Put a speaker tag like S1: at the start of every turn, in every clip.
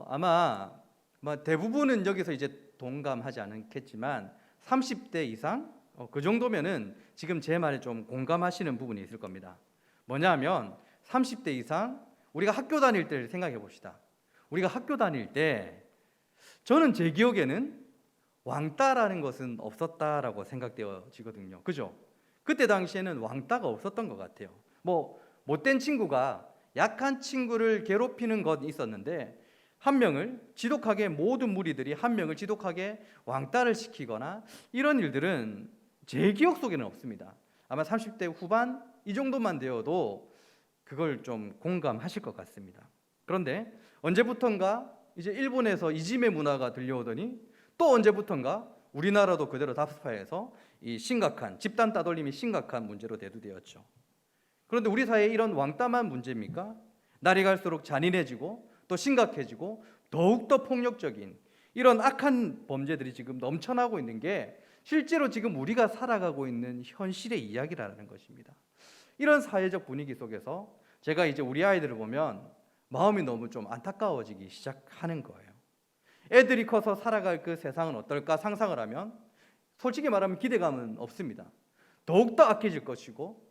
S1: 아마 대부분은 여기서 이제 동감하지 않겠지만 30대 이상 그 정도면은 지금 제 말에 좀 공감하시는 부분이 있을 겁니다. 뭐냐면 30대 이상 우리가 학교 다닐 때를 생각해 봅시다. 우리가 학교 다닐 때 저는 제 기억에는 왕따라는 것은 없었다라고 생각되어지거든요. 그죠? 그때 당시에는 왕따가 없었던 것 같아요. 못된 친구가 약한 친구를 괴롭히는 건 있었는데 한 명을 지독하게 모든 무리들이 한 명을 지독하게 왕따를 시키거나 이런 일들은 제 기억 속에는 없습니다. 아마 30대 후반 이 정도만 되어도 그걸 좀 공감하실 것 같습니다. 그런데 언제부턴가 이제 일본에서 이지메 문화가 들려오더니 또 언제부턴가 우리나라도 그대로 다스파에서 이 심각한 집단 따돌림이 심각한 문제로 대두되었죠. 그런데 우리 사회에 이런 왕따만 문제입니까? 날이 갈수록 잔인해지고 또 심각해지고 더욱더 폭력적인 이런 악한 범죄들이 지금 넘쳐나고 있는 게 실제로 지금 우리가 살아가고 있는 현실의 이야기라는 것입니다. 이런 사회적 분위기 속에서 제가 이제 우리 아이들을 보면 마음이 너무 좀 안타까워지기 시작하는 거예요. 애들이 커서 살아갈 그 세상은 어떨까 상상을 하면 솔직히 말하면 기대감은 없습니다. 더욱더 악해질 것이고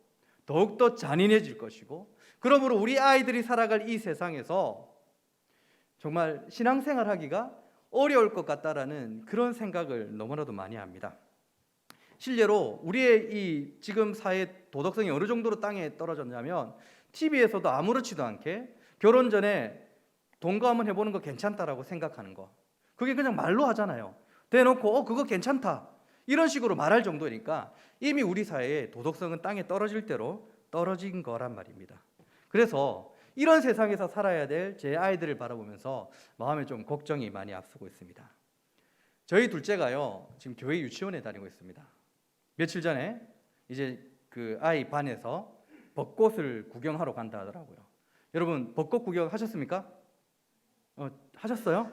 S1: 더욱더 잔인해질 것이고 그러므로 우리 아이들이 살아갈 이 세상에서 정말 신앙생활 하기가 어려울 것 같다라는 그런 생각을 너무나도 많이 합니다. 실제로 우리의 이 지금 사회 도덕성이 어느 정도로 땅에 떨어졌냐면 TV에서도 아무렇지도 않게 결혼 전에 동거 한번 해보는 거 괜찮다라고 생각하는 거, 그게 그냥 말로 하잖아요. 대놓고 그거 괜찮다 이런 식으로 말할 정도니까 이미 우리 사회의 도덕성은 땅에 떨어질 대로 떨어진 거란 말입니다. 그래서 이런 세상에서 살아야 될 제 아이들을 바라보면서 마음에 좀 걱정이 많이 앞서고 있습니다. 저희 둘째가요 지금 교회 유치원에 다니고 있습니다. 며칠 전에 이제 그 아이 반에서 벚꽃을 구경하러 간다 하더라고요. 여러분 벚꽃 구경 하셨습니까? 하셨어요?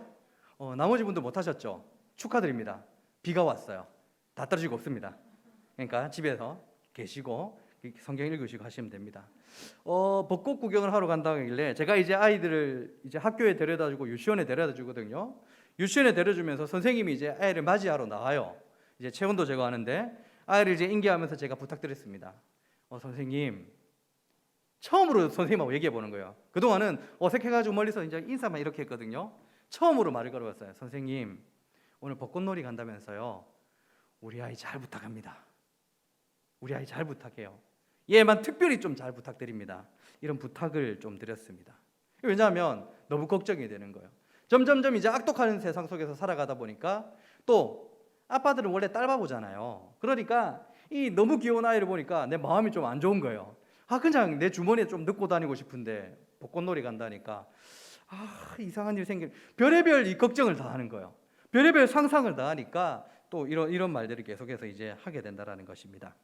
S1: 나머지 분들 못 하셨죠? 축하드립니다. 비가 왔어요. 다 떨어지고 없습니다. 그러니까 집에서 계시고 성경 읽으시고 하시면 됩니다. 벚꽃 구경을 하러 간다길래 제가 이제 아이들을 이제 학교에 데려다주고 유치원에 데려다주거든요. 유치원에 데려주면서 선생님이 이제 아이를 맞이하러 나와요. 이제 체온도 제거하는데 아이를 이제 인계하면서 제가 부탁드렸습니다. 선생님, 처음으로 선생님하고 얘기해 보는 거예요. 그동안은 어색해가지고 멀리서 이제 인사만 이렇게 했거든요. 처음으로 말을 걸어봤어요. 선생님, 오늘 벚꽃놀이 간다면서요. 우리 아이 잘 부탁합니다. 우리 아이 잘 부탁해요. 얘만 특별히 좀 잘 부탁드립니다. 이런 부탁을 좀 드렸습니다. 왜냐하면 너무 걱정이 되는 거예요. 점점점 이제 악독한 세상 속에서 살아가다 보니까 또 아빠들은 원래 딸바 보잖아요. 그러니까 이 너무 귀여운 아이를 보니까 내 마음이 좀 안 좋은 거예요. 그냥 내 주머니에 좀 넣고 다니고 싶은데 벚꽃놀이 간다니까 이상한 일 생길 별의별 이 걱정을 다 하는 거예요. 별의별 상상을 다 하니까 또 이런 말들을 계속해서 이제 하게 된다라는 것입니다.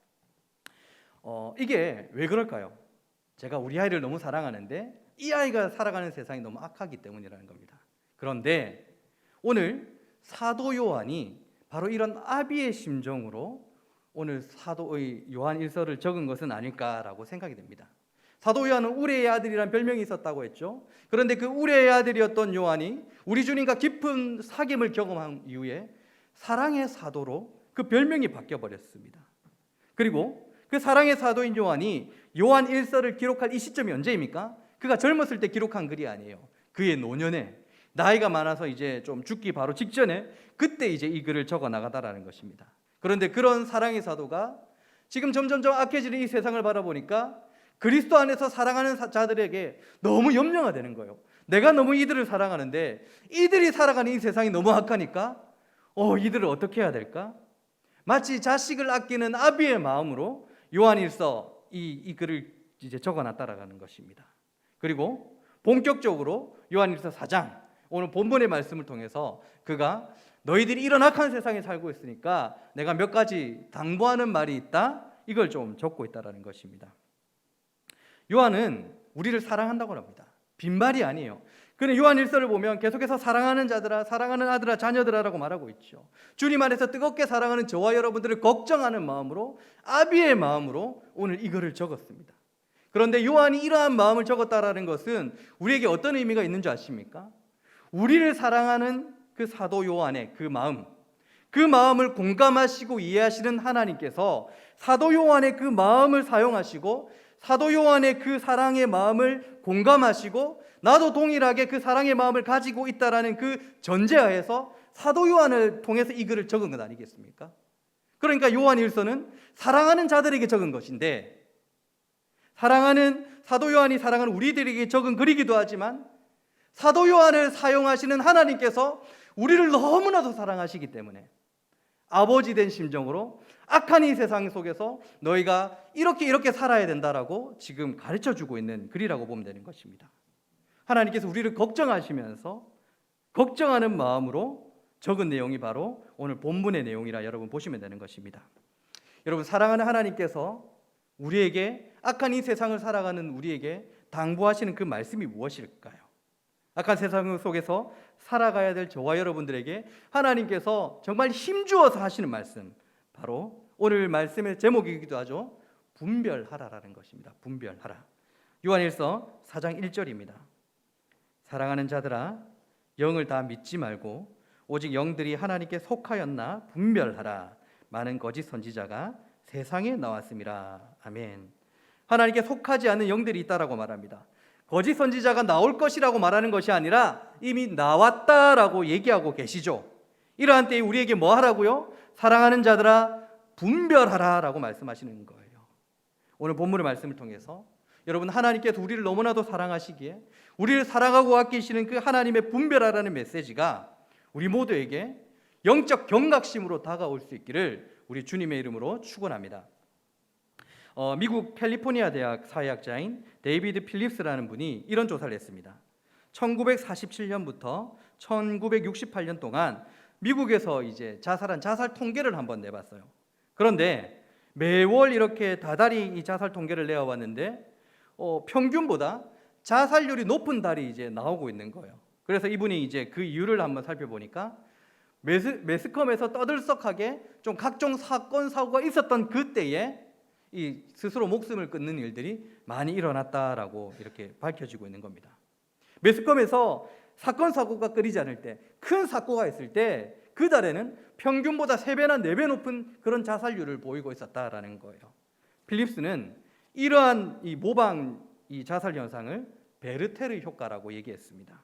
S1: 이게 왜 그럴까요? 제가 우리 아이를 너무 사랑하는데 이 아이가 살아가는 세상이 너무 악하기 때문이라는 겁니다. 그런데 오늘 사도 요한이 바로 이런 아비의 심정으로 오늘 사도의 요한 일서를 적은 것은 아닐까라고 생각이 됩니다. 사도 요한은 우레의 아들이라는 별명이 있었다고 했죠. 그런데 그 우레의 아들이었던 요한이 우리 주님과 깊은 사귐을 경험한 이후에 사랑의 사도로 그 별명이 바뀌어버렸습니다. 그리고 그 사랑의 사도인 요한이 요한 일서를 기록할 이 시점이 언제입니까? 그가 젊었을 때 기록한 글이 아니에요. 그의 노년에 나이가 많아서 이제 좀 죽기 바로 직전에 그때 이제 이 글을 적어 나가다라는 것입니다. 그런데 그런 사랑의 사도가 지금 점점점 악해지는 이 세상을 바라보니까 그리스도 안에서 사랑하는 자들에게 너무 염려가 되는 거예요. 내가 너무 이들을 사랑하는데 이들이 살아가는 이 세상이 너무 악하니까 이들을 어떻게 해야 될까? 마치 자식을 아끼는 아비의 마음으로 요한일서 이 글을 이제 적어놨다라는 것입니다. 그리고 본격적으로 요한일서 4장 오늘 본문의 말씀을 통해서 그가 너희들이 이런 악한 세상에 살고 있으니까 내가 몇 가지 당부하는 말이 있다, 이걸 좀 적고 있다라는 것입니다. 요한은 우리를 사랑한다고 합니다. 빈말이 아니에요. 그는 요한일서를 보면 계속해서 사랑하는 자들아, 사랑하는 아들아, 자녀들아라고 말하고 있죠. 주님 안에서 뜨겁게 사랑하는 저와 여러분들을 걱정하는 마음으로, 아비의 마음으로 오늘 이거를 적었습니다. 그런데 요한이 이러한 마음을 적었다라는 것은 우리에게 어떤 의미가 있는 줄 아십니까? 우리를 사랑하는 그 사도 요한의 그 마음을 공감하시고 이해하시는 하나님께서 사도 요한의 그 마음을 사용하시고 사도 요한의 그 사랑의 마음을 공감하시고 나도 동일하게 그 사랑의 마음을 가지고 있다라는 그 전제하에서 사도 요한을 통해서 이 글을 적은 것 아니겠습니까? 그러니까 요한일서는 사랑하는 자들에게 적은 것인데, 사도 요한이 사랑하는 우리들에게 적은 글이기도 하지만 사도 요한을 사용하시는 하나님께서 우리를 너무나도 사랑하시기 때문에 아버지 된 심정으로 악한 이 세상 속에서 너희가 이렇게 살아야 된다라고 지금 가르쳐주고 있는 글이라고 보면 되는 것입니다. 하나님께서 우리를 걱정하시면서 걱정하는 마음으로 적은 내용이 바로 오늘 본문의 내용이라 여러분 보시면 되는 것입니다. 여러분, 사랑하는 하나님께서 우리에게, 악한 이 세상을 살아가는 우리에게 당부하시는 그 말씀이 무엇일까요? 악한 세상 속에서 살아가야 될 저와 여러분들에게 하나님께서 정말 힘주어서 하시는 말씀, 바로 오늘 말씀의 제목이기도 하죠. 분별하라라는 것입니다. 분별하라. 요한일서 4장 1절입니다. 사랑하는 자들아, 영을 다 믿지 말고 오직 영들이 하나님께 속하였나 분별하라. 많은 거짓 선지자가 세상에 나왔음이라. 아멘. 하나님께 속하지 않는 영들이 있다라고 말합니다. 거짓 선지자가 나올 것이라고 말하는 것이 아니라 이미 나왔다라고 얘기하고 계시죠. 이러한 때에 우리에게 뭐 하라고요? 사랑하는 자들아 분별하라 라고 말씀하시는 거예요. 오늘 본문의 말씀을 통해서 여러분, 하나님께서 우리를 너무나도 사랑하시기에 우리를 사랑하고 아끼시는 그 하나님의 분별하라는 메시지가 우리 모두에게 영적 경각심으로 다가올 수 있기를 우리 주님의 이름으로 축원합니다. 미국 캘리포니아 대학 사회학자인 데이비드 필립스라는 분이 이런 조사를 했습니다. 1947년부터 1968년 동안 미국에서 이제 자살 통계를 한번 내봤어요. 그런데 매월 이렇게 다달이 이 자살 통계를 내어왔는데 평균보다 자살률이 높은 달이 이제 나오고 있는 거예요. 그래서 이분이 이제 그 이유를 한번 살펴보니까 매스컴에서 떠들썩하게 좀 각종 사건 사고가 있었던 그때에 이 스스로 목숨을 끊는 일들이 많이 일어났다라고 이렇게 밝혀지고 있는 겁니다. 매스컴에서 사건 사고가 끊이지 않을 때, 큰 사고가 있을 때 그 달에는 평균보다 3배나 4배 높은 그런 자살률을 보이고 있었다라는 거예요. 필립스는 이러한 이 모방 이 자살 현상을 베르테르 효과라고 얘기했습니다.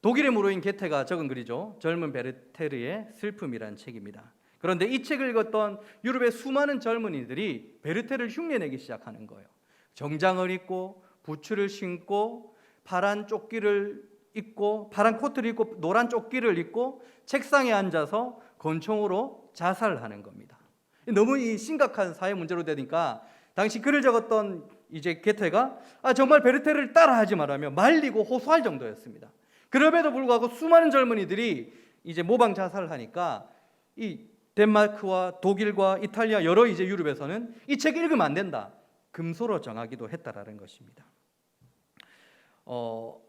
S1: 독일의 무로인 게테가 적은 글이죠. 젊은 베르테르의 슬픔이란 책입니다. 그런데 이 책을 읽었던 유럽의 수많은 젊은이들이 베르테르를 흉내내기 시작하는 거예요. 정장을 입고 부츠를 신고 파란 조끼를 입고 파란 코트를 입고 노란 조끼를 입고 책상에 앉아서 권총으로 자살하는 겁니다. 너무 이 심각한 사회 문제로 되니까 당시 글을 적었던 이제 게테가 정말 베르테르를 따라하지 말라며 말리고 호소할 정도였습니다. 그럼에도 불구하고 수많은 젊은이들이 이제 모방 자살을 하니까 이 덴마크와 독일과 이탈리아 여러 이제 유럽에서는 이 책 읽으면 안 된다, 금소로 정하기도 했다라는 것입니다.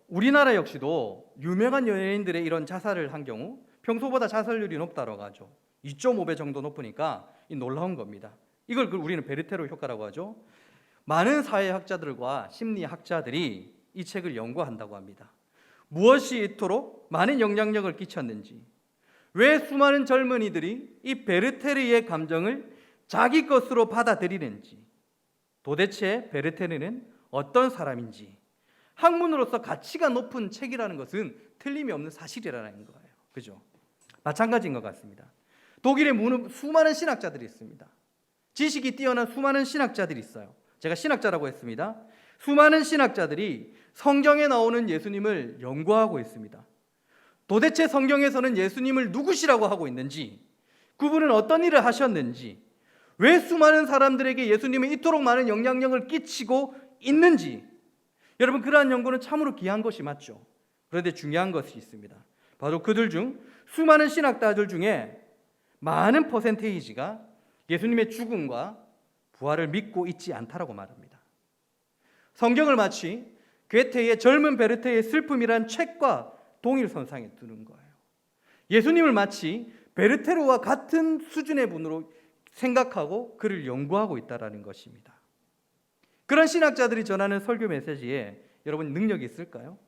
S1: 우리나라 역시도 유명한 연예인들의 이런 자살을 한 경우 평소보다 자살률이 높다고 하죠. 2.5배 정도 높으니까 놀라운 겁니다. 이걸 우리는 베르테르 효과라고 하죠. 많은 사회학자들과 심리학자들이 이 책을 연구한다고 합니다. 무엇이 이토록 많은 영향력을 끼쳤는지, 왜 수많은 젊은이들이 이 베르테르의 감정을 자기 것으로 받아들이는지, 도대체 베르테르는 어떤 사람인지, 학문으로서 가치가 높은 책이라는 것은 틀림이 없는 사실이라는 거예요. 그죠? 마찬가지인 것 같습니다. 독일에 수많은 신학자들이 있습니다. 지식이 뛰어난 수많은 신학자들이 있어요. 제가 신학자라고 했습니다. 수많은 신학자들이 성경에 나오는 예수님을 연구하고 있습니다. 도대체 성경에서는 예수님을 누구시라고 하고 있는지, 그분은 어떤 일을 하셨는지, 왜 수많은 사람들에게 예수님이 이토록 많은 영향력을 끼치고 있는지, 여러분, 그러한 연구는 참으로 귀한 것이 맞죠. 그런데 중요한 것이 있습니다. 바로 그들 중 수많은 신학자들 중에 많은 퍼센테이지가 예수님의 죽음과 부활을 믿고 있지 않다라고 말합니다. 성경을 마치 괴테의 젊은 베르테의 슬픔이란 책과 동일선상에 두는 거예요. 예수님을 마치 베르테르와 같은 수준의 분으로 생각하고 그를 연구하고 있다는 것입니다. 그런 신학자들이 전하는 설교 메시지에 여러분 능력이 있을까요?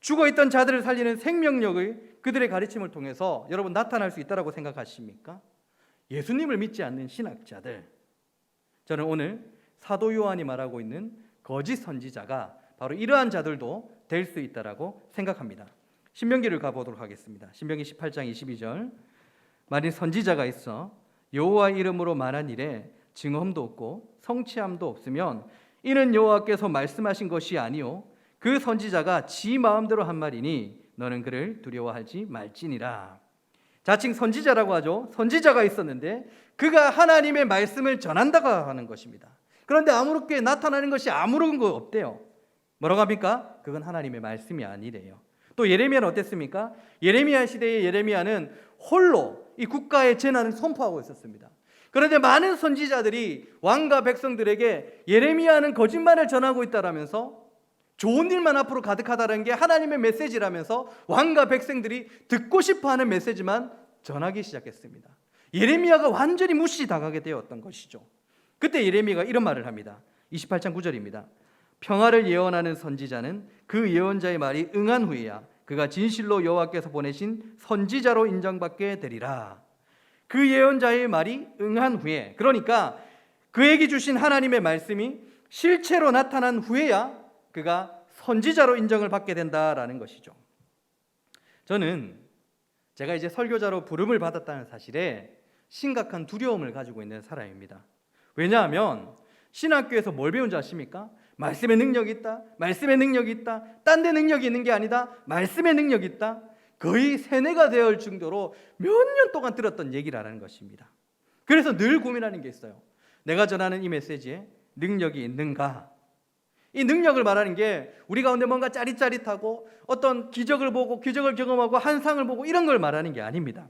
S1: 죽어있던 자들을 살리는 생명력을 그들의 가르침을 통해서 여러분 나타날 수 있다고 생각하십니까? 예수님을 믿지 않는 신학자들, 저는 오늘 사도 요한이 말하고 있는 거짓 선지자가 바로 이러한 자들도 될 수 있다고 생각합니다. 신명기를 가보도록 하겠습니다. 신명기 18장 22절, 만일 선지자가 있어 여호와 이름으로 말한 일에 증언도 없고 성취함도 없으면 이는 여호와께서 말씀하신 것이 아니요 그 선지자가 지 마음대로 한 말이니 너는 그를 두려워하지 말지니라. 자칭 선지자라고 하죠. 선지자가 있었는데 그가 하나님의 말씀을 전한다고 하는 것입니다. 그런데 아무렇게 나타나는 것이 아무런 거 없대요. 뭐라고 합니까? 그건 하나님의 말씀이 아니래요. 또 예레미야는 어땠습니까? 예레미야 시대의 예레미야는 홀로 이 국가의 재난을 선포하고 있었습니다. 그런데 많은 선지자들이 왕과 백성들에게 예레미야는 거짓말을 전하고 있다라면서 좋은 일만 앞으로 가득하다는 게 하나님의 메시지라면서 왕과 백성들이 듣고 싶어하는 메시지만 전하기 시작했습니다. 예레미야가 완전히 무시당하게 되었던 것이죠. 그때 예레미야가 이런 말을 합니다. 28장 9절입니다. 평화를 예언하는 선지자는 그 예언자의 말이 응한 후에야 그가 진실로 여호와께서 보내신 선지자로 인정받게 되리라. 그 예언자의 말이 응한 후에, 그러니까 그에게 주신 하나님의 말씀이 실체로 나타난 후에야 그가 선지자로 인정을 받게 된다라는 것이죠. 저는 제가 이제 설교자로 부름을 받았다는 사실에 심각한 두려움을 가지고 있는 사람입니다. 왜냐하면 신학교에서 뭘 배운 줄 아십니까? 말씀의 능력이 있다. 말씀의 능력이 있다. 딴 데 능력이 있는 게 아니다. 말씀의 능력이 있다. 거의 세뇌가 되어올 정도로 몇 년 동안 들었던 얘기라는 것입니다. 그래서 늘 고민하는 게 있어요. 내가 전하는 이 메시지에 능력이 있는가? 이 능력을 말하는 게 우리 가운데 뭔가 짜릿짜릿하고 어떤 기적을 보고 기적을 경험하고 환상을 보고 이런 걸 말하는 게 아닙니다.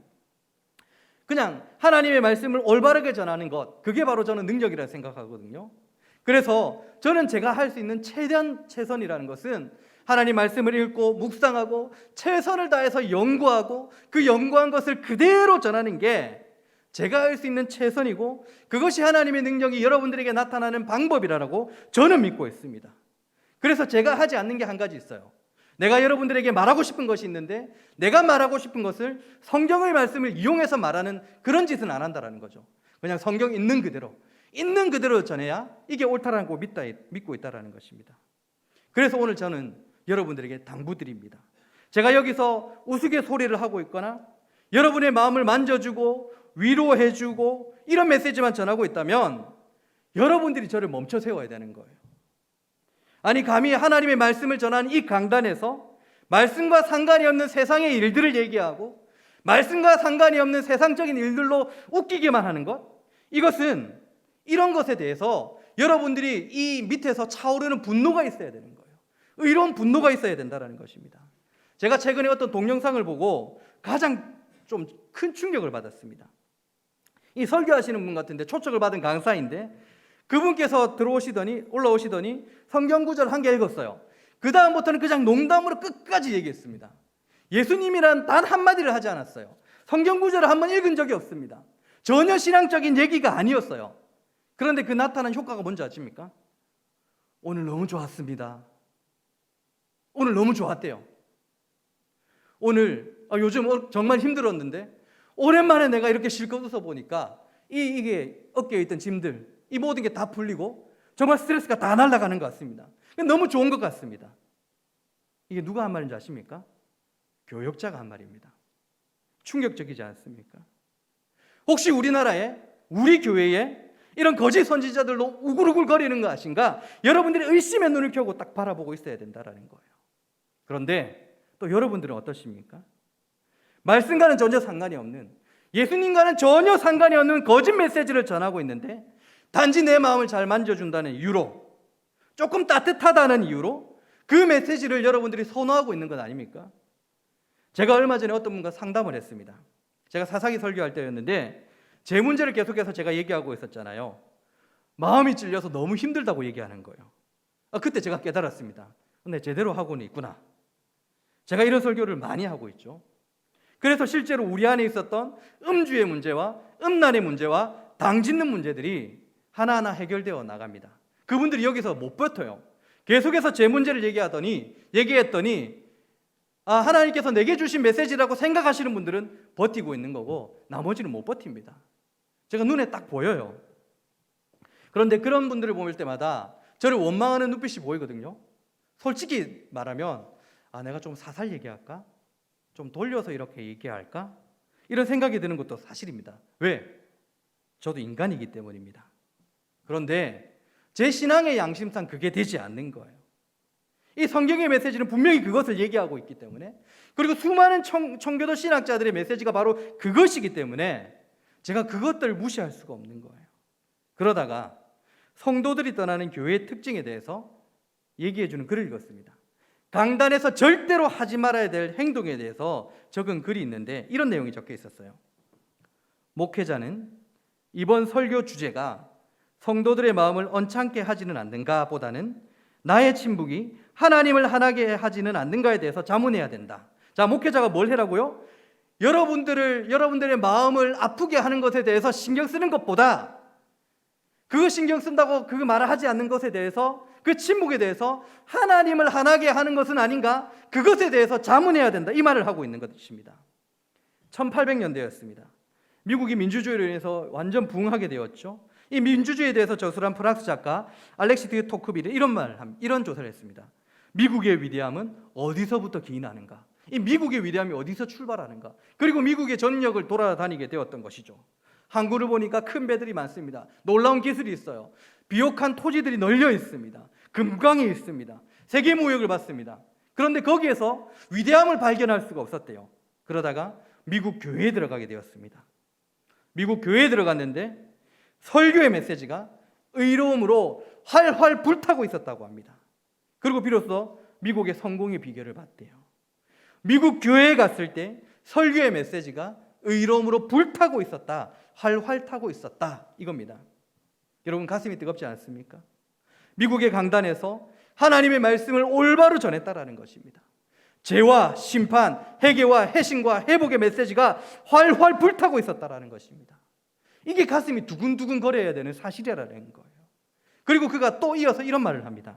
S1: 그냥 하나님의 말씀을 올바르게 전하는 것, 그게 바로 저는 능력이라고 생각하거든요. 그래서 저는 제가 할 수 있는 최대한 최선이라는 것은 하나님 말씀을 읽고 묵상하고 최선을 다해서 연구하고 그 연구한 것을 그대로 전하는 게 제가 할 수 있는 최선이고 그것이 하나님의 능력이 여러분들에게 나타나는 방법이라고 저는 믿고 있습니다. 그래서 제가 하지 않는 게 한 가지 있어요. 내가 여러분들에게 말하고 싶은 것이 있는데 내가 말하고 싶은 것을 성경의 말씀을 이용해서 말하는 그런 짓은 안 한다는 거죠. 그냥 성경 있는 그대로 전해야 이게 옳다라고 믿고 있다는 것입니다. 그래서 오늘 저는 여러분들에게 당부드립니다. 제가 여기서 우스갯소리를 하고 있거나 여러분의 마음을 만져주고 위로해주고 이런 메시지만 전하고 있다면 여러분들이 저를 멈춰 세워야 되는 거예요. 아니 감히 하나님의 말씀을 전하는 이 강단에서 말씀과 상관이 없는 세상의 일들을 얘기하고 말씀과 상관이 없는 세상적인 일들로 웃기게만 하는 것, 이것은 이런 것에 대해서 여러분들이 이 밑에서 차오르는 분노가 있어야 되는 거예요. 의로운 분노가 있어야 된다는 것입니다. 제가 최근에 어떤 동영상을 보고 가장 좀 큰 충격을 받았습니다. 이 설교하시는 분 같은데 초청을 받은 강사인데 그분께서 올라오시더니 성경 구절 한 개 읽었어요. 그 다음부터는 그냥 농담으로 끝까지 얘기했습니다. 예수님이란 단 한마디를 하지 않았어요. 성경 구절을 한번 읽은 적이 없습니다. 전혀 신앙적인 얘기가 아니었어요. 그런데 그 나타난 효과가 뭔지 아십니까? 오늘 너무 좋았습니다. 오늘 너무 좋았대요. 오늘 요즘 정말 힘들었는데 오랜만에 내가 이렇게 실컷 웃어보니까 이게 어깨에 있던 짐들, 이 모든 게 다 풀리고 정말 스트레스가 다 날아가는 것 같습니다. 너무 좋은 것 같습니다. 이게 누가 한 말인지 아십니까? 교역자가 한 말입니다. 충격적이지 않습니까? 혹시 우리나라에, 우리 교회에 이런 거짓 선지자들로 우글우글거리는 거 아신가? 여러분들이 의심의 눈을 켜고 딱 바라보고 있어야 된다는 거예요. 그런데 또 여러분들은 어떠십니까? 말씀과는 전혀 상관이 없는, 예수님과는 전혀 상관이 없는 거짓 메시지를 전하고 있는데 단지 내 마음을 잘 만져준다는 이유로, 조금 따뜻하다는 이유로 그 메시지를 여러분들이 선호하고 있는 것 아닙니까? 제가 얼마 전에 어떤 분과 상담을 했습니다. 제가 사사기 설교할 때였는데 제 문제를 계속해서 제가 얘기하고 있었잖아요. 마음이 찔려서 너무 힘들다고 얘기하는 거예요. 그때 제가 깨달았습니다. 근데 제대로 하고는 있구나. 제가 이런 설교를 많이 하고 있죠. 그래서 실제로 우리 안에 있었던 음주의 문제와 음란의 문제와 당 짓는 문제들이 하나하나 해결되어 나갑니다. 그분들이 여기서 못 버텨요. 계속해서 제 문제를 얘기했더니 하나님께서 내게 주신 메시지라고 생각하시는 분들은 버티고 있는 거고 나머지는 못 버팁니다. 제가 눈에 딱 보여요. 그런데 그런 분들을 볼 때마다 저를 원망하는 눈빛이 보이거든요. 솔직히 말하면 내가 좀 사살 얘기할까? 좀 돌려서 이렇게 얘기할까? 이런 생각이 드는 것도 사실입니다. 왜? 저도 인간이기 때문입니다. 그런데 제 신앙의 양심상 그게 되지 않는 거예요. 이 성경의 메시지는 분명히 그것을 얘기하고 있기 때문에, 그리고 수많은 청교도 신학자들의 메시지가 바로 그것이기 때문에 제가 그것들을 무시할 수가 없는 거예요. 그러다가 성도들이 떠나는 교회의 특징에 대해서 얘기해주는 글을 읽었습니다. 강단에서 절대로 하지 말아야 될 행동에 대해서 적은 글이 있는데 이런 내용이 적혀 있었어요. 목회자는 이번 설교 주제가 성도들의 마음을 언짢게 하지는 않는가 보다는 나의 침묵이 하나님을 화나게 하지는 않는가에 대해서 자문해야 된다. 자, 목회자가 뭘 해라고요? 여러분들의 마음을 아프게 하는 것에 대해서 신경 쓰는 것보다, 그거 신경 쓴다고 그거 말을 하지 않는 것에 대해서, 그 침묵에 대해서 하나님을 화나게 하는 것은 아닌가? 그것에 대해서 자문해야 된다. 이 말을 하고 있는 것입니다. 1800년대였습니다. 미국이 민주주의로 인해서 완전 부흥하게 되었죠. 이 민주주의에 대해서 저술한 프랑스 작가 알렉시트 토크빌이 이런 조사를 했습니다. 미국의 위대함은 어디서부터 기인하는가? 이 미국의 위대함이 어디서 출발하는가? 그리고 미국의 전역을 돌아다니게 되었던 것이죠. 항구를 보니까 큰 배들이 많습니다. 놀라운 기술이 있어요. 비옥한 토지들이 널려 있습니다. 금광이 있습니다. 세계 무역을 받습니다. 그런데 거기에서 위대함을 발견할 수가 없었대요. 그러다가 미국 교회에 들어가게 되었습니다. 미국 교회에 들어갔는데 설교의 메시지가 의로움으로 활활 불타고 있었다고 합니다. 그리고 비로소 미국의 성공의 비결을 봤대요. 미국 교회에 갔을 때 설교의 메시지가 의로움으로 불타고 있었다, 활활 타고 있었다, 이겁니다. 여러분 가슴이 뜨겁지 않습니까? 미국의 강단에서 하나님의 말씀을 올바로 전했다라는 것입니다. 죄와 심판, 회개와 해신과 회복의 메시지가 활활 불타고 있었다라는 것입니다. 이게 가슴이 두근두근 거려야 되는 사실이라는 거예요. 그리고 그가 또 이어서 이런 말을 합니다.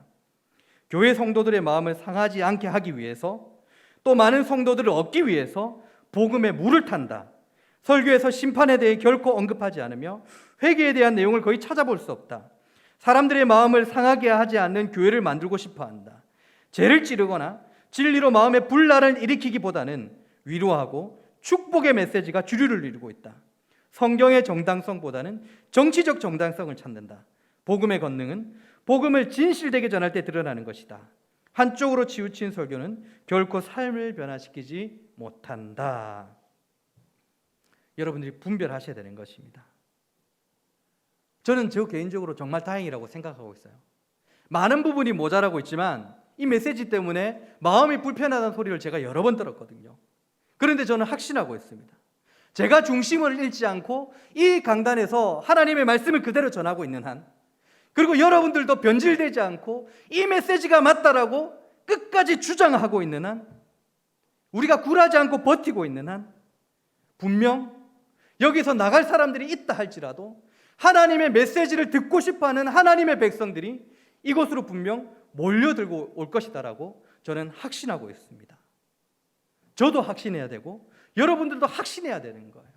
S1: 교회 성도들의 마음을 상하지 않게 하기 위해서, 또 많은 성도들을 얻기 위해서 복음에 물을 탄다. 설교에서 심판에 대해 결코 언급하지 않으며 회개에 대한 내용을 거의 찾아볼 수 없다. 사람들의 마음을 상하게 하지 않는 교회를 만들고 싶어 한다. 죄를 찌르거나 진리로 마음의 분란을 일으키기보다는 위로하고 축복의 메시지가 주류를 이루고 있다. 성경의 정당성보다는 정치적 정당성을 찾는다. 복음의 권능은 복음을 진실되게 전할 때 드러나는 것이다. 한쪽으로 치우친 설교는 결코 삶을 변화시키지 못한다. 여러분들이 분별하셔야 되는 것입니다. 저는 저 개인적으로 정말 다행이라고 생각하고 있어요. 많은 부분이 모자라고 있지만 이 메시지 때문에 마음이 불편하다는 소리를 제가 여러 번 들었거든요. 그런데 저는 확신하고 있습니다. 제가 중심을 잃지 않고 이 강단에서 하나님의 말씀을 그대로 전하고 있는 한, 그리고 여러분들도 변질되지 않고 이 메시지가 맞다라고 끝까지 주장하고 있는 한, 우리가 굴하지 않고 버티고 있는 한, 분명 여기서 나갈 사람들이 있다 할지라도 하나님의 메시지를 듣고 싶어하는 하나님의 백성들이 이곳으로 분명 몰려들고 올 것이다라고 저는 확신하고 있습니다. 저도 확신해야 되고 여러분들도 확신해야 되는 거예요.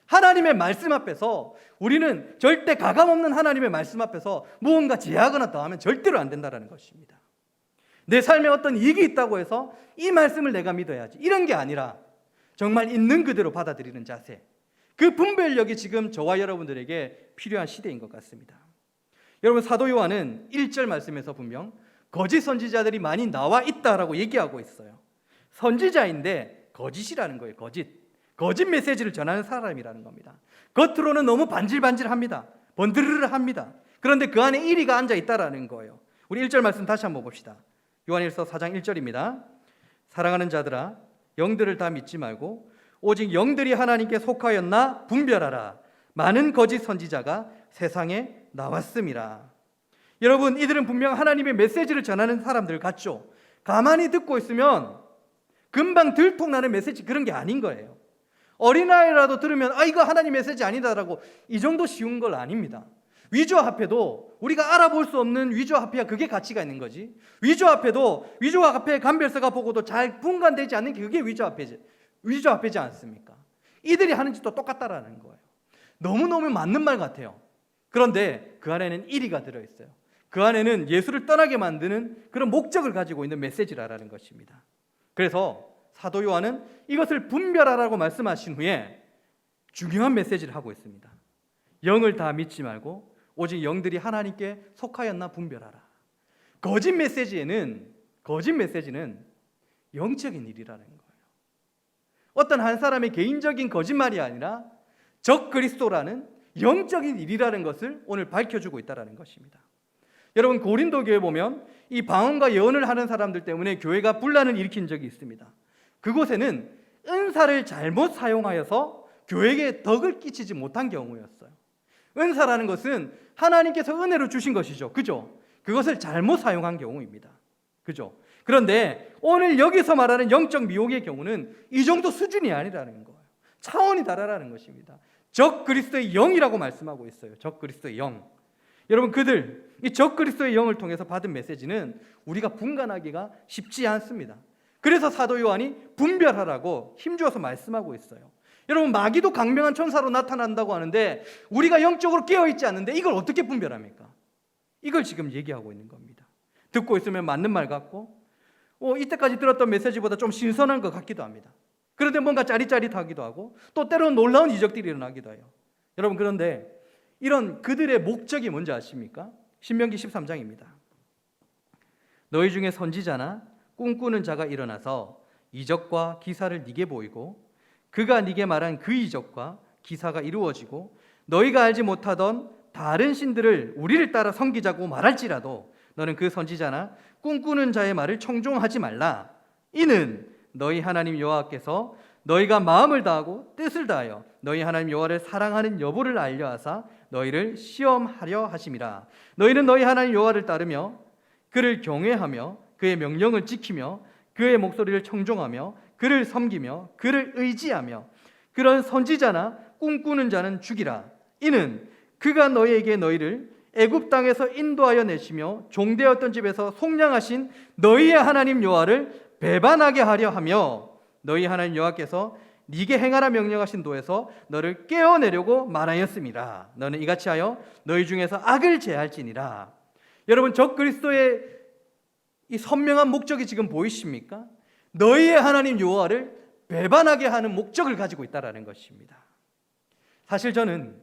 S1: 하나님의 말씀 앞에서 우리는 절대 가감없는 하나님의 말씀 앞에서 무언가 제하거나 더하면 절대로 안 된다는 것입니다. 내 삶에 어떤 이익이 있다고 해서 이 말씀을 내가 믿어야지, 이런 게 아니라 정말 있는 그대로 받아들이는 자세, 그 분별력이 지금 저와 여러분들에게 필요한 시대인 것 같습니다. 여러분, 사도 요한은 1절 말씀에서 분명 거짓 선지자들이 많이 나와 있다라고 얘기하고 있어요. 선지자인데 거짓이라는 거예요. 거짓 메시지를 전하는 사람이라는 겁니다. 겉으로는 너무 반질반질합니다. 번드르르합니다. 그런데 그 안에 이리가 앉아 있다라는 거예요. 우리 1절 말씀 다시 한번 봅시다. 요한일서 4장 1절입니다. 사랑하는 자들아, 영들을 다 믿지 말고 오직 영들이 하나님께 속하였나 분별하라. 많은 거짓 선지자가 세상에 나왔음이라. 여러분, 이들은 분명 하나님의 메시지를 전하는 사람들 같죠? 가만히 듣고 있으면 금방 들통나는 메시지, 그런 게 아닌 거예요. 어린아이라도 들으면 이거 하나님 메시지 아니다라고 이 정도 쉬운 걸 아닙니다. 위조화폐도 우리가 알아볼 수 없는 위조화폐야, 그게 가치가 있는 거지. 위조화폐도 위조화폐 감별서가 보고도 잘 분간되지 않는 게 그게 위조화폐지 않습니까? 이들이 하는 짓도 똑같다라는 거예요. 너무너무 맞는 말 같아요. 그런데 그 안에는 일의가 들어있어요. 그 안에는 예수를 떠나게 만드는 그런 목적을 가지고 있는 메시지라는 것입니다. 그래서 사도 요한은 이것을 분별하라고 말씀하신 후에 중요한 메시지를 하고 있습니다. 영을 다 믿지 말고 오직 영들이 하나님께 속하였나 분별하라. 거짓 메시지는 영적인 일이라는 거예요. 어떤 한 사람의 개인적인 거짓말이 아니라 적 그리스도라는 영적인 일이라는 것을 오늘 밝혀주고 있다는 것입니다. 여러분, 고린도 교회 보면 이 방언과 예언을 하는 사람들 때문에 교회가 분란을 일으킨 적이 있습니다. 그곳에는 은사를 잘못 사용하여서 교회에게 덕을 끼치지 못한 경우였어요. 은사라는 것은 하나님께서 은혜로 주신 것이죠. 그죠? 그것을 잘못 사용한 경우입니다. 그죠? 그런데 오늘 여기서 말하는 영적 미혹의 경우는 이 정도 수준이 아니라는 거예요. 차원이 다르다는 것입니다. 적 그리스도의 영이라고 말씀하고 있어요. 적 그리스도의 영. 여러분, 이 적 그리스도의 영을 통해서 받은 메시지는 우리가 분간하기가 쉽지 않습니다. 그래서 사도 요한이 분별하라고 힘주어서 말씀하고 있어요. 여러분, 마귀도 강명한 천사로 나타난다고 하는데 우리가 영적으로 깨어있지 않는데 이걸 어떻게 분별합니까? 이걸 지금 얘기하고 있는 겁니다. 듣고 있으면 맞는 말 같고 이때까지 들었던 메시지보다 좀 신선한 것 같기도 합니다. 그런데 뭔가 짜릿짜릿하기도 하고 또 때로는 놀라운 이적들이 일어나기도 해요. 여러분, 그런데 이런 그들의 목적이 뭔지 아십니까? 신명기 13장입니다. 너희 중에 선지자나 꿈꾸는 자가 일어나서 이적과 기사를 네게 보이고 그가 네게 말한 그 이적과 기사가 이루어지고 너희가 알지 못하던 다른 신들을 우리를 따라 섬기자고 말할지라도 너는 그 선지자나 꿈꾸는 자의 말을 청종하지 말라. 이는 너희 하나님 여호와께서 너희가 마음을 다하고 뜻을 다하여 너희 하나님 여호와를 사랑하는 여부를 알려 하사 너희를 시험하려 하심이라. 너희는 너희 하나님 여호와를 따르며 그를 경외하며 그의 명령을 지키며 그의 목소리를 청종하며 그를 섬기며 그를 의지하며 그런 선지자나 꿈꾸는 자는 죽이라. 이는 그가 너희에게 너희를 애굽 땅에서 인도하여 내시며 종되었던 집에서 속량하신 너희의 하나님 여호와를 배반하게 하려 하며 너희 하나님 여호와께서 네게 행하라 명령하신 도에서 너를 깨어내려고 말하였음이라. 너는 이같이 하여 너희 중에서 악을 제할지니라. 여러분, 적 그리스도의 이 선명한 목적이 지금 보이십니까? 너희의 하나님 여호와를 배반하게 하는 목적을 가지고 있다라는 것입니다. 사실 저는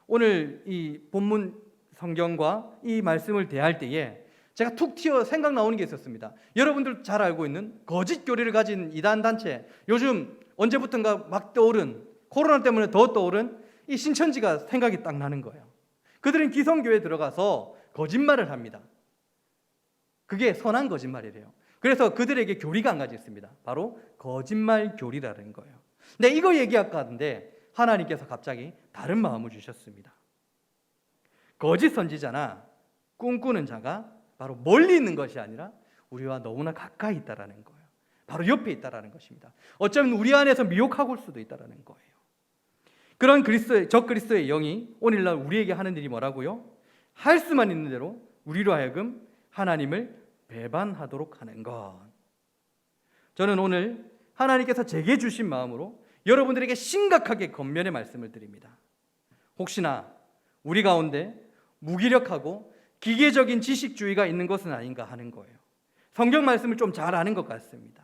S1: 오늘 이 본문 성경과 이 말씀을 대할 때에 제가 툭 튀어 생각 나오는 게 있었습니다. 여러분들 잘 알고 있는 거짓 교리를 가진 이단 단체, 요즘 언제부턴가 막 떠오른, 코로나 때문에 더 떠오른 이 신천지가 생각이 딱 나는 거예요. 그들은 기성교회에 들어가서 거짓말을 합니다. 그게 선한 거짓말이래요. 그래서 그들에게 교리가 한 가지 있습니다. 바로 거짓말 교리라는 거예요. 근데 이거 얘기할까 하는데 하나님께서 갑자기 다른 마음을 주셨습니다. 거짓 선지자나 꿈꾸는 자가 바로 멀리 있는 것이 아니라 우리와 너무나 가까이 있다라는 거예요. 바로 옆에 있다라는 것입니다. 어쩌면 우리 안에서 미혹하고 올 수도 있다라는 거예요. 그런 적 그리스도의 영이 오늘날 우리에게 하는 일이 뭐라고요? 할 수만 있는 대로 우리로 하여금 하나님을 배반하도록 하는 것. 저는 오늘 하나님께서 제게 주신 마음으로 여러분들에게 심각하게 권면의 말씀을 드립니다. 혹시나 우리 가운데 무기력하고 기계적인 지식주의가 있는 것은 아닌가 하는 거예요. 성경 말씀을 좀 잘 아는 것 같습니다.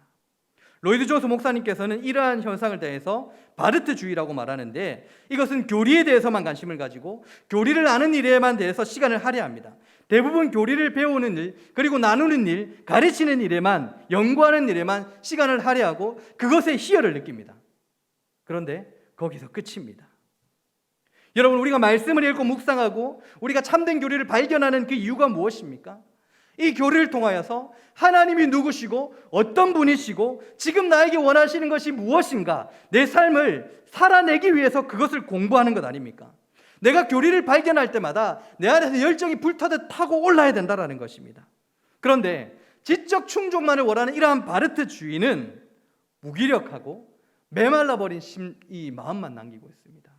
S1: 로이드 존스 목사님께서는 이러한 현상을 대해서 바르트주의라고 말하는데 이것은 교리에 대해서만 관심을 가지고 교리를 아는 일에만 대해서 시간을 할애합니다. 대부분 교리를 배우는 일, 그리고 나누는 일, 가르치는 일에만, 연구하는 일에만 시간을 할애하고 그것에 희열을 느낍니다. 그런데 거기서 끝입니다. 여러분, 우리가 말씀을 읽고 묵상하고 우리가 참된 교리를 발견하는 그 이유가 무엇입니까? 이 교리를 통하여서 하나님이 누구시고 어떤 분이시고 지금 나에게 원하시는 것이 무엇인가, 내 삶을 살아내기 위해서 그것을 공부하는 것 아닙니까? 내가 교리를 발견할 때마다 내 안에서 열정이 불타듯 타고 올라야 된다는 것입니다. 그런데 지적 충족만을 원하는 이러한 바르트주의는 무기력하고 메말라버린 이 마음만 남기고 있습니다.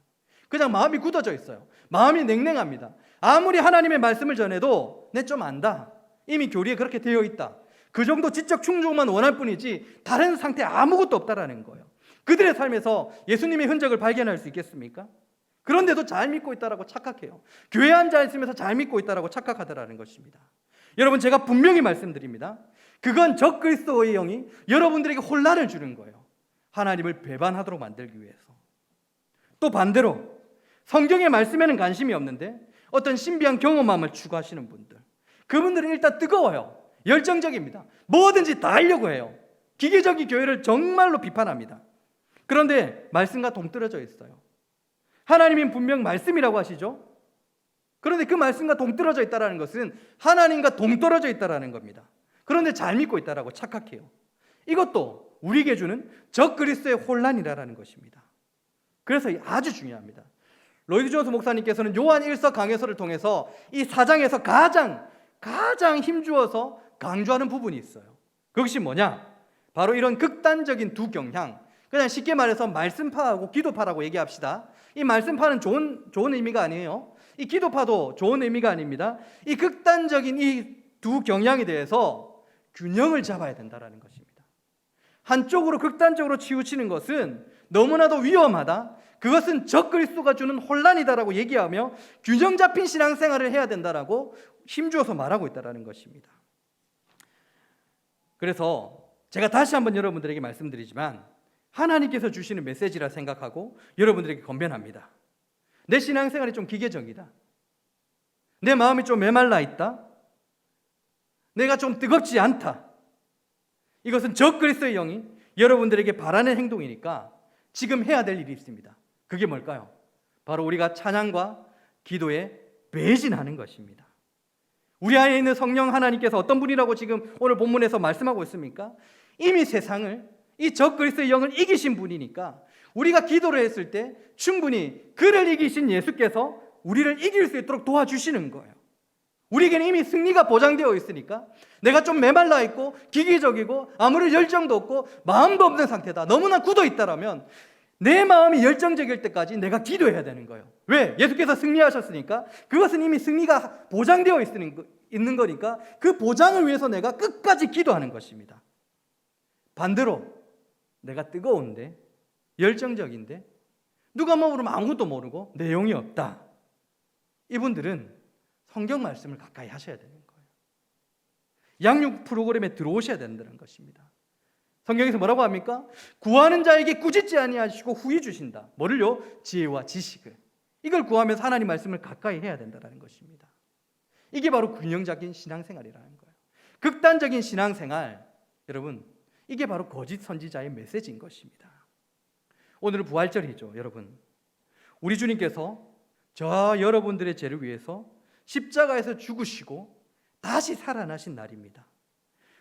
S1: 그냥 마음이 굳어져 있어요. 마음이 냉랭합니다. 아무리 하나님의 말씀을 전해도 내 좀 안다. 이미 교리에 그렇게 되어 있다. 그 정도 지적 충족만 원할 뿐이지 다른 상태 아무것도 없다라는 거예요. 그들의 삶에서 예수님의 흔적을 발견할 수 있겠습니까? 그런데도 잘 믿고 있다라고 착각해요. 교회에 앉아 있으면서 잘 믿고 있다라고 착각하더라는 것입니다. 여러분, 제가 분명히 말씀드립니다. 그건 적그리스도의 영이 여러분들에게 혼란을 주는 거예요. 하나님을 배반하도록 만들기 위해서. 또 반대로 성경의 말씀에는 관심이 없는데 어떤 신비한 경험함을 추구하시는 분들, 그분들은 일단 뜨거워요. 열정적입니다. 뭐든지 다 하려고 해요. 기계적인 교회를 정말로 비판합니다. 그런데 말씀과 동떨어져 있어요. 하나님은 분명 말씀이라고 하시죠. 그런데 그 말씀과 동떨어져 있다는 것은 하나님과 동떨어져 있다는 겁니다. 그런데 잘 믿고 있다고 착각해요. 이것도 우리에게 주는 적그리스도의 혼란이라는 것입니다. 그래서 아주 중요합니다. 로이드 존스 목사님께서는 요한 1서 강해서를 통해서 이 4장에서 가장 힘주어서 강조하는 부분이 있어요. 그것이 뭐냐? 바로 이런 극단적인 두 경향, 그냥 쉽게 말해서 말씀파하고 기도파라고 얘기합시다. 이 말씀파는 좋은 의미가 아니에요. 이 기도파도 좋은 의미가 아닙니다. 이 극단적인 이 두 경향에 대해서 균형을 잡아야 된다는 것입니다. 한쪽으로 극단적으로 치우치는 것은 너무나도 위험하다. 그것은 적그리스도가 주는 혼란이다라고 얘기하며 균형 잡힌 신앙생활을 해야 된다라고 힘주어서 말하고 있다는 것입니다. 그래서 제가 다시 한번 여러분들에게 말씀드리지만 하나님께서 주시는 메시지라 생각하고 여러분들에게 권면합니다. 내 신앙생활이 좀 기계적이다. 내 마음이 좀 메말라 있다. 내가 좀 뜨겁지 않다. 이것은 적그리스도의 영이 여러분들에게 바라는 행동이니까 지금 해야 될 일이 있습니다. 그게 뭘까요? 바로 우리가 찬양과 기도에 매진하는 것입니다. 우리 안에 있는 성령 하나님께서 어떤 분이라고 지금 오늘 본문에서 말씀하고 있습니까? 이미 세상을, 이 적그리스도의 영을 이기신 분이니까 우리가 기도를 했을 때 충분히 그를 이기신 예수께서 우리를 이길 수 있도록 도와주시는 거예요. 우리에게는 이미 승리가 보장되어 있으니까 내가 좀 메말라 있고 기계적이고 아무리 열정도 없고 마음도 없는 상태다, 너무나 굳어 있다라면 내 마음이 열정적일 때까지 내가 기도해야 되는 거예요. 왜? 예수께서 승리하셨으니까. 그것은 이미 승리가 보장되어 있는 거니까 그 보장을 위해서 내가 끝까지 기도하는 것입니다. 반대로 내가 뜨거운데 열정적인데 누가 물으면 아무것도 모르고 내용이 없다. 이분들은 성경 말씀을 가까이 하셔야 되는 거예요. 양육 프로그램에 들어오셔야 된다는 것입니다. 성경에서 뭐라고 합니까? 구하는 자에게 꾸짖지 아니하시고 후히 주신다. 뭐를요? 지혜와 지식을. 이걸 구하면서 하나님 말씀을 가까이 해야 된다는 것입니다. 이게 바로 균형 잡힌 신앙생활이라는 거예요. 극단적인 신앙생활, 여러분, 이게 바로 거짓 선지자의 메시지인 것입니다. 오늘은 부활절이죠, 여러분. 우리 주님께서 저와 여러분들의 죄를 위해서 십자가에서 죽으시고 다시 살아나신 날입니다.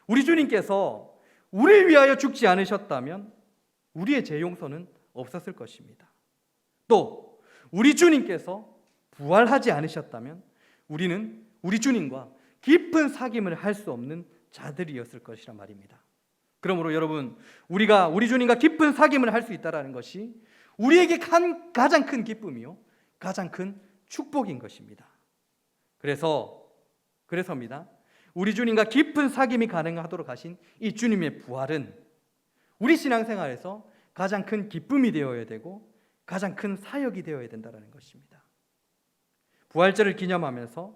S1: 우리 주님께서 우리를 위하여 죽지 않으셨다면 우리의 죄 용서는 없었을 것입니다. 또 우리 주님께서 부활하지 않으셨다면 우리는 우리 주님과 깊은 사귐을 할 수 없는 자들이었을 것이란 말입니다. 그러므로 여러분, 우리가 우리 주님과 깊은 사귐을 할 수 있다는 것이 우리에게 가장 큰 기쁨이요, 가장 큰 축복인 것입니다. 그래서입니다. 우리 주님과 깊은 사귐이 가능하도록 하신 이 주님의 부활은 우리 신앙생활에서 가장 큰 기쁨이 되어야 되고 가장 큰 사역이 되어야 된다는 것입니다. 부활절을 기념하면서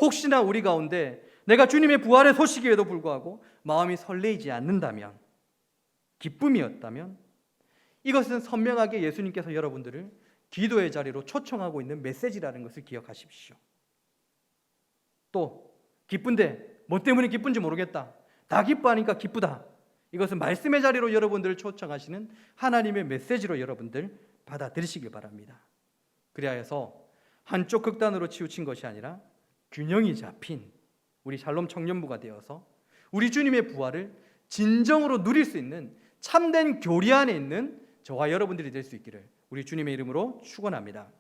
S1: 혹시나 우리 가운데 내가 주님의 부활의 소식에도 불구하고 마음이 설레이지 않는다면, 기쁨이었다면 이것은 선명하게 예수님께서 여러분들을 기도의 자리로 초청하고 있는 메시지라는 것을 기억하십시오. 또 기쁜데 뭐 때문에 기쁜지 모르겠다, 다 기뻐하니까 기쁘다, 이것은 말씀의 자리로 여러분들을 초청하시는 하나님의 메시지로 여러분들 받아들이시길 바랍니다. 그리하여서 한쪽 극단으로 치우친 것이 아니라 균형이 잡힌 우리 샬롬 청년부가 되어서 우리 주님의 부활을 진정으로 누릴 수 있는 참된 교리 안에 있는 저와 여러분들이 될 수 있기를 우리 주님의 이름으로 축원합니다.